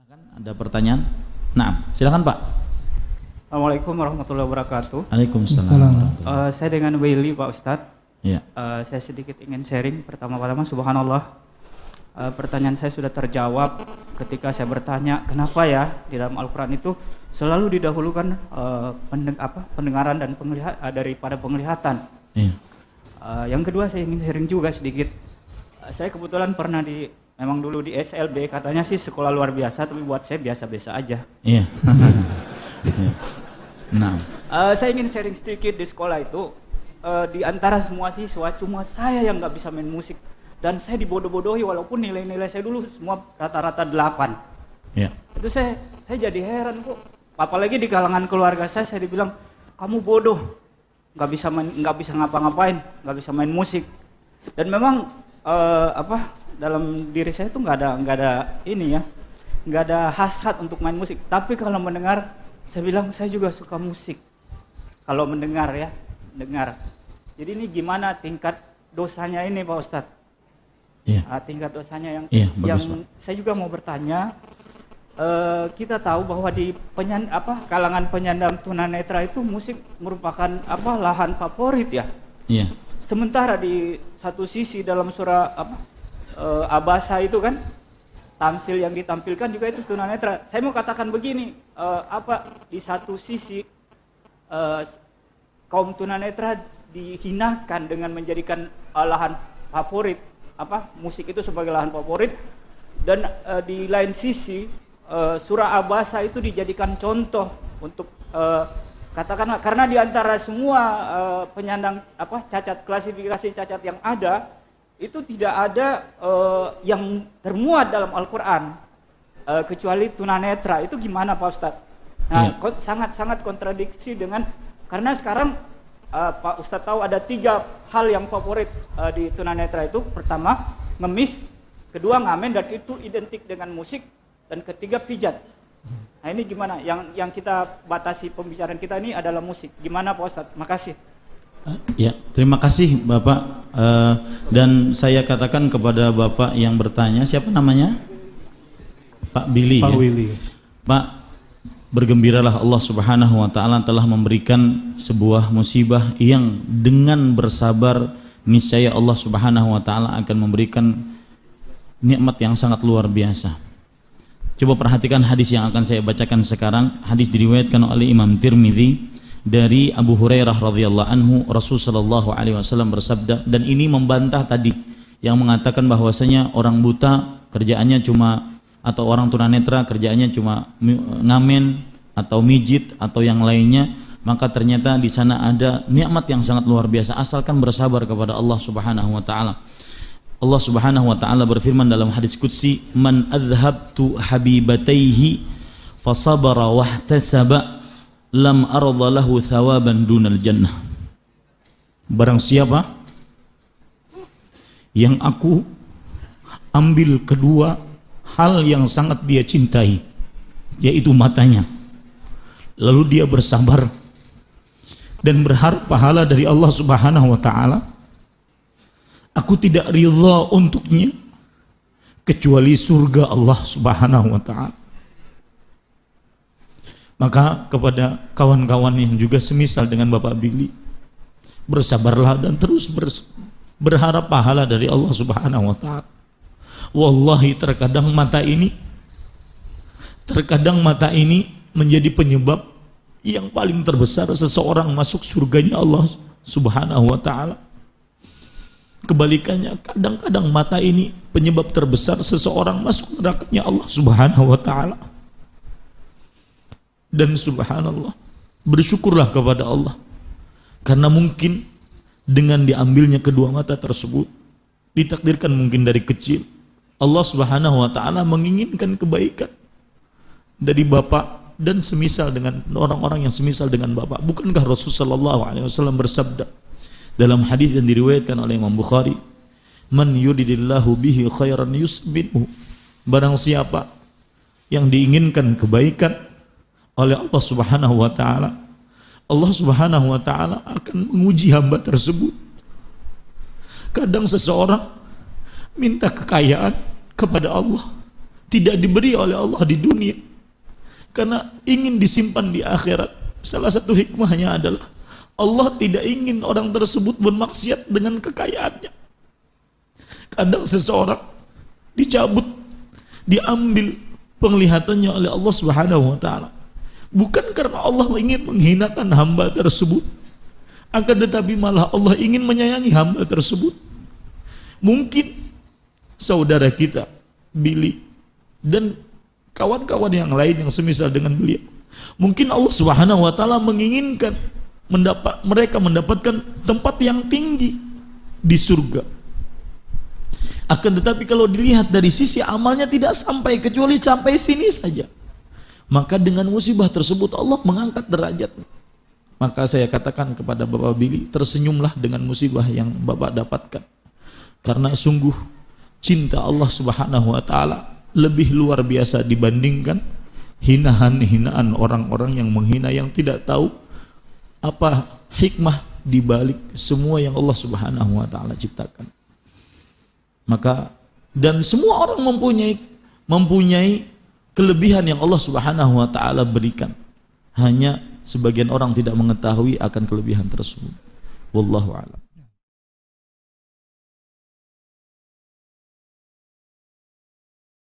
Silakan, ada pertanyaan? Nah, silakan Pak. Assalamualaikum warahmatullahi wabarakatuh. Waalaikumsalam. Saya dengan Willy Pak Ustadz. Ya. Saya sedikit ingin sharing. Pertama-tama subhanallah, pertanyaan saya sudah terjawab ketika saya bertanya kenapa ya di dalam Al-Quran itu selalu didahulukan pendengaran dan daripada penglihatan. Ya. Yang kedua saya ingin sharing juga sedikit. Saya kebetulan pernah memang dulu di SLB, katanya sih sekolah luar biasa, tapi buat saya biasa-biasa aja. Iya. Nah, saya ingin sharing sedikit di sekolah itu. Di antara semua siswa cuma saya yang nggak bisa main musik, dan saya dibodoh-bodohi walaupun nilai-nilai saya dulu semua rata-rata 8. ya. Itu saya jadi heran kok. Apalagi di kalangan keluarga saya dibilang kamu bodoh, nggak bisa ngapa-ngapain, nggak bisa main musik. Dan memang dalam diri saya tuh nggak ada hasrat untuk main musik. Tapi kalau mendengar, saya bilang saya juga suka musik. Kalau mendengar ya, dengar. Jadi ini gimana tingkat dosanya ini Pak Ustadz? Iya. Tingkat dosanya yang bagus, Pak. Saya juga mau bertanya. Kita tahu bahwa di kalangan penyandang tunanetra itu musik merupakan lahan favorit ya. Iya. Sementara di satu sisi dalam surah Abasa itu kan tamsil yang ditampilkan juga itu tunanetra. Saya mau katakan begini, di satu sisi kaum tunanetra dihinakan dengan menjadikan lahan favorit, musik itu sebagai lahan favorit, dan di lain sisi surah Abasa itu dijadikan contoh untuk katakanlah, karena di antara semua penyandang klasifikasi cacat yang ada itu tidak ada yang termuat dalam Al-Quran kecuali tunanetra. Itu gimana Pak Ustadz? Nah, sangat-sangat kontradiksi dengan, karena sekarang Pak Ustadz tahu ada 3 hal yang favorit di tunanetra itu. Pertama, ngemis, kedua ngamen, dan itu identik dengan musik, dan ketiga pijat. Nah ini gimana? Yang kita batasi pembicaraan kita ini adalah musik. Gimana Pak Ustadz? Makasih. Ya, terima kasih Bapak. Dan saya katakan kepada Bapak yang bertanya, siapa namanya? Pak Billy. Pak ya? Willy. Pak, bergembiralah, Allah Subhanahu wa taala telah memberikan sebuah musibah yang dengan bersabar niscaya Allah Subhanahu wa taala akan memberikan nikmat yang sangat luar biasa. Coba perhatikan hadis yang akan saya bacakan sekarang. Hadis diriwayatkan oleh Imam Tirmidzi dari Abu Hurairah radhiyallahu anhu, Rasul sallallahu alaihi wasallam bersabda, dan ini membantah tadi yang mengatakan bahwasanya orang buta kerjaannya cuma, atau orang tunanetra kerjaannya cuma ngamen atau mijit atau yang lainnya. Maka ternyata di sana ada nikmat yang sangat luar biasa asalkan bersabar kepada Allah Subhanahu wa taala. Allah Subhanahu wa taala berfirman dalam hadis qudsi, "Man adhabtu habibataihi fasabara wahtasaba lam arda lahu thawaban dunal jannah." Barang siapa yang aku ambil kedua hal yang sangat dia cintai, yaitu matanya, lalu dia bersabar dan berharap pahala dari Allah Subhanahu wa taala, aku tidak ridha untuknya kecuali surga Allah Subhanahu wa taala. Maka kepada kawan-kawan yang juga semisal dengan Bapak Billy, bersabarlah dan terus berharap pahala dari Allah Subhanahu wa taala. Wallahi terkadang mata ini menjadi penyebab yang paling terbesar seseorang masuk surganya Allah Subhanahu wa taala. Kebalikannya, kadang-kadang mata ini penyebab terbesar seseorang masuk nerakanya Allah Subhanahu wa taala. Dan subhanallah, bersyukurlah kepada Allah, karena mungkin dengan diambilnya kedua mata tersebut, ditakdirkan mungkin dari kecil Allah Subhanahu wa taala menginginkan kebaikan dari Bapak dan semisal dengan orang-orang yang semisal dengan Bapak. Bukankah Rasulullah sallallahu alaihi wasallam bersabda dalam hadis yang diriwayatkan oleh Imam Bukhari, "Man yuridillahu bihi khairan yusbinhu." Barang siapa yang diinginkan kebaikan oleh Allah Subhanahu wa taala, Allah Subhanahu wa taala akan menguji hamba tersebut. Kadang seseorang minta kekayaan kepada Allah, tidak diberi oleh Allah di dunia karena ingin disimpan di akhirat. Salah satu hikmahnya adalah Allah tidak ingin orang tersebut bermaksiat dengan kekayaannya. Kadang seseorang dicabut, diambil penglihatannya oleh Allah Subhanahu wa taala. Bukan karena Allah ingin menghinakan hamba tersebut, akan tetapi malah Allah ingin menyayangi hamba tersebut. Mungkin saudara kita Billy dan kawan-kawan yang lain yang semisal dengan beliau, mungkin Allah Subhanahu wa taala menginginkan mereka mendapatkan tempat yang tinggi di surga. Akan tetapi kalau dilihat dari sisi amalnya tidak sampai, kecuali sampai sini saja. Maka dengan musibah tersebut Allah mengangkat derajatnya. Maka saya katakan kepada Bapak Billy, tersenyumlah dengan musibah yang Bapak dapatkan. Karena sungguh cinta Allah Subhanahu wa taala lebih luar biasa dibandingkan hinaan-hinaan orang-orang yang menghina, yang tidak tahu apa hikmah di balik semua yang Allah Subhanahu wa taala ciptakan. Maka dan semua orang mempunyai kelebihan yang Allah Subhanahu wa taala berikan. Hanya sebagian orang tidak mengetahui akan kelebihan tersebut. Wallahu a'lam.